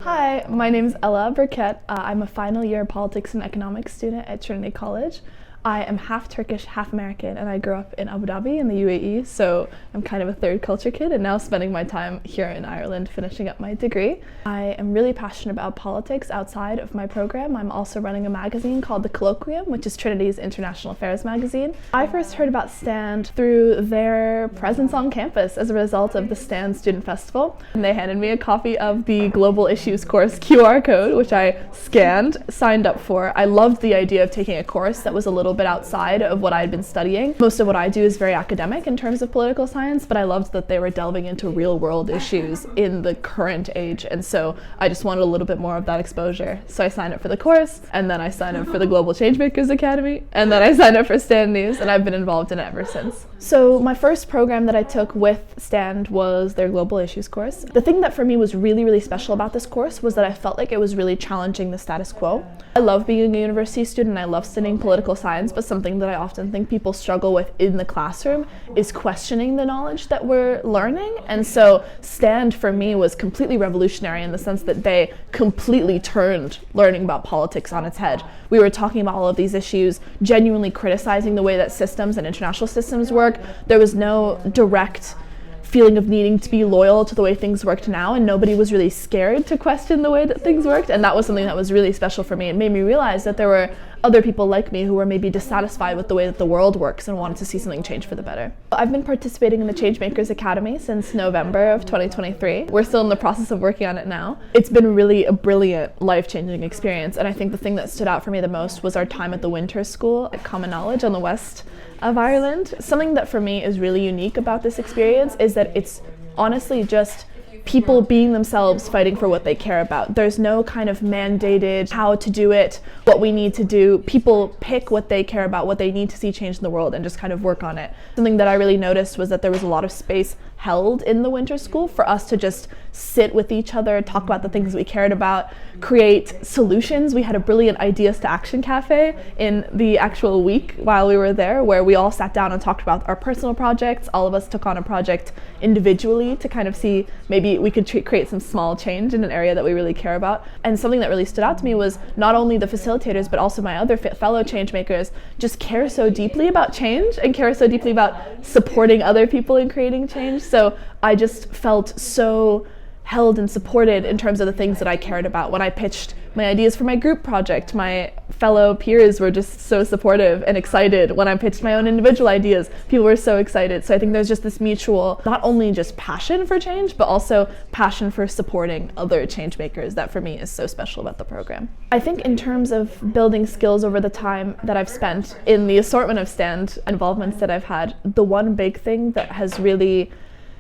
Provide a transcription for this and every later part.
Hi, my name is Ella Burkett. I'm a final year politics and economics student at Trinity College. I am half Turkish, half American, and I grew up in Abu Dhabi in the UAE, so I'm kind of a third culture kid and now spending my time here in Ireland finishing up my degree. I am really passionate about politics outside of my program. I'm also running a magazine called The Colloquium, which is Trinity's international affairs magazine. I first heard about STAND through their presence on campus as a result of the STAND Student Festival. And they handed me a copy of the Global Issues course QR code, which I scanned, signed up for. I loved the idea of taking a course that was a little bit outside of what I had been studying. Most of what I do is very academic in terms of political science, but I loved that they were delving into real world issues in the current age, and so I just wanted a little bit more of that exposure. So I signed up for the course, and then I signed up for the Global Changemakers Academy, and then I signed up for STAND News, and I've been involved in it ever since. So my first program that I took with STAND was their Global Issues course. The thing that for me was really special about this course was that I felt like it was really challenging the status quo. I love being a university student, I love studying political science, but something that I often think people struggle with in the classroom is questioning the knowledge that we're learning. And so STAND for me was completely revolutionary in the sense that they completely turned learning about politics on its head. We were talking about all of these issues, genuinely criticizing the way that systems and international systems work. There was no direct feeling of needing to be loyal to the way things worked now, and nobody was really scared to question the way that things worked, and that was something that was really special for me. It made me realize that there were other people like me who were maybe dissatisfied with the way that the world works and wanted to see something change for the better. I've been participating in the Changemakers Academy since November of 2023. We're still in the process of working on it now. It's been really a brilliant, life-changing experience, and I think the thing that stood out for me the most was our time at the winter school at Common Knowledge on the west of Ireland. Something that for me is really unique about this experience is that it's honestly just people being themselves, fighting for what they care about. There's no kind of mandated how to do it, what we need to do. People pick what they care about, what they need to see change in the world, and just kind of work on it. Something that I really noticed was that there was a lot of space held in the winter school for us to just sit with each other, talk about the things we cared about, create solutions. We had a brilliant Ideas to Action cafe in the actual week while we were there, where we all sat down and talked about our personal projects. All of us took on a project individually to kind of see maybe we could create some small change in an area that we really care about. And something that really stood out to me was not only the facilitators, but also my other fellow change makers just care so deeply about change and care so deeply about supporting other people in creating change. So I just felt so held and supported in terms of the things that I cared about. When I pitched my ideas for my group project, my fellow peers were just so supportive and excited. When I pitched my own individual ideas, people were so excited. So I think there's just this mutual, not only just passion for change, but also passion for supporting other change makers that for me is so special about the program. I think in terms of building skills over the time that I've spent in the assortment of STAND involvements that I've had, the one big thing that has really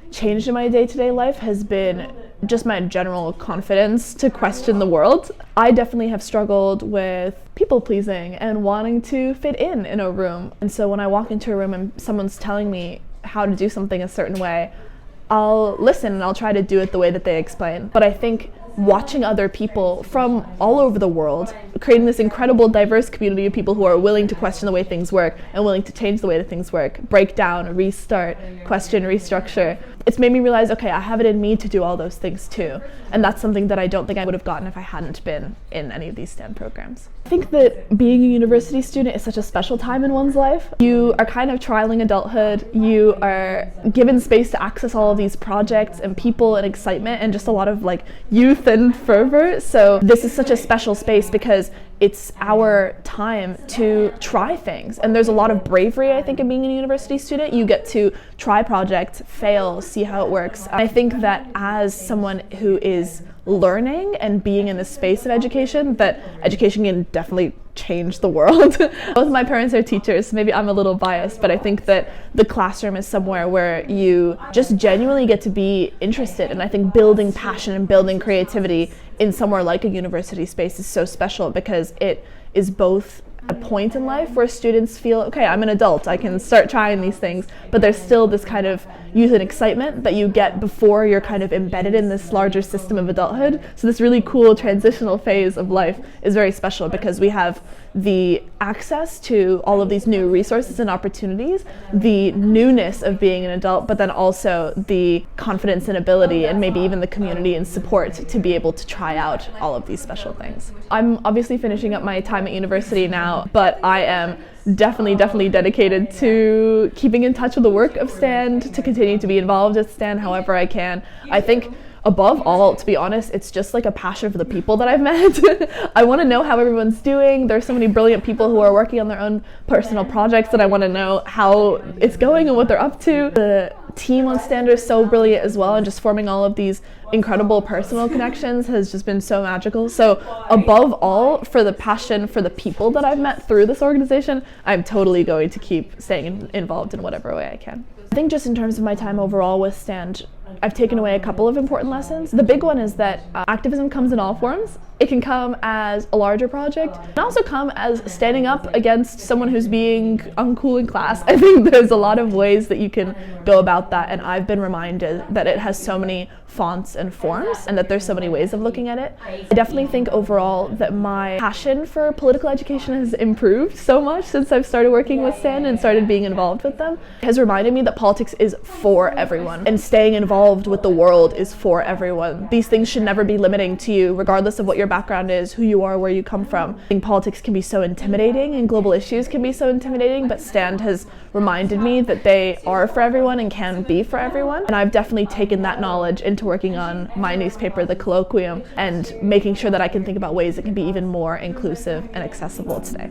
changed in my day-to-day life has been just my general confidence to question the world. I definitely have struggled with people pleasing and wanting to fit in a room. And so when I walk into a room and someone's telling me how to do something a certain way, I'll listen and I'll try to do it the way that they explain. But I think watching other people from all over the world, creating this incredible diverse community of people who are willing to question the way things work and willing to change the way that things work, break down, restart, question, restructure, it's made me realize, okay, I have it in me to do all those things too. And that's something that I don't think I would have gotten if I hadn't been in any of these STAND programs. I think that being a university student is such a special time in one's life. You are kind of trialing adulthood. You are given space to access all of these projects and people and excitement and just a lot of like youth and fervor. So this is such a special space because it's our time to try things. And there's a lot of bravery, I think, in being a university student. You get to try projects, fail, see how it works. I think that as someone who is learning and being in the space of education, that education can definitely change the world. Both my parents are teachers, maybe I'm a little biased, but I think that the classroom is somewhere where you just genuinely get to be interested. And I think building passion and building creativity in somewhere like a university space is so special because it is both a point in life where students feel, okay, I'm an adult, I can start trying these things, but there's still this kind of youth and excitement that you get before you're kind of embedded in this larger system of adulthood. So this really cool transitional phase of life is very special because we have the access to all of these new resources and opportunities, the newness of being an adult, but then also the confidence and ability and maybe even the community and support to be able to try out all of these special things. I'm obviously finishing up my time at university now, but I am definitely dedicated to keeping in touch with the work of STAND, to continue to be involved at STAND however I can. I think above all, to be honest, it's just like a passion for the people that I've met. I want to know how everyone's doing. There's so many brilliant people who are working on their own personal projects that I want to know how it's going and what they're up to. The team on STAND is so brilliant as well, and just forming all of these incredible personal connections has just been so magical. So above all, for the passion for the people that I've met through this organization, I'm totally going to keep staying involved in whatever way I can. I think just in terms of my time overall with STAND, I've taken away a couple of important lessons. The big one is that activism comes in all forms. It can come as a larger project. It can also come as standing up against someone who's being uncool in class. I think there's a lot of ways that you can go about that, and I've been reminded that it has so many fonts and forms and that there's so many ways of looking at it. I definitely think overall that my passion for political education has improved so much since I've started working with STAND and started being involved with them. It has reminded me that politics is for everyone, and staying involved with the world is for everyone. These things should never be limiting to you, regardless of what your background is, who you are, where you come from. I think politics can be so intimidating and global issues can be so intimidating, but STAND has reminded me that they are for everyone and can be for everyone. And I've definitely taken that knowledge into working on my newspaper, The Colloquium, and making sure that I can think about ways that can be even more inclusive and accessible today.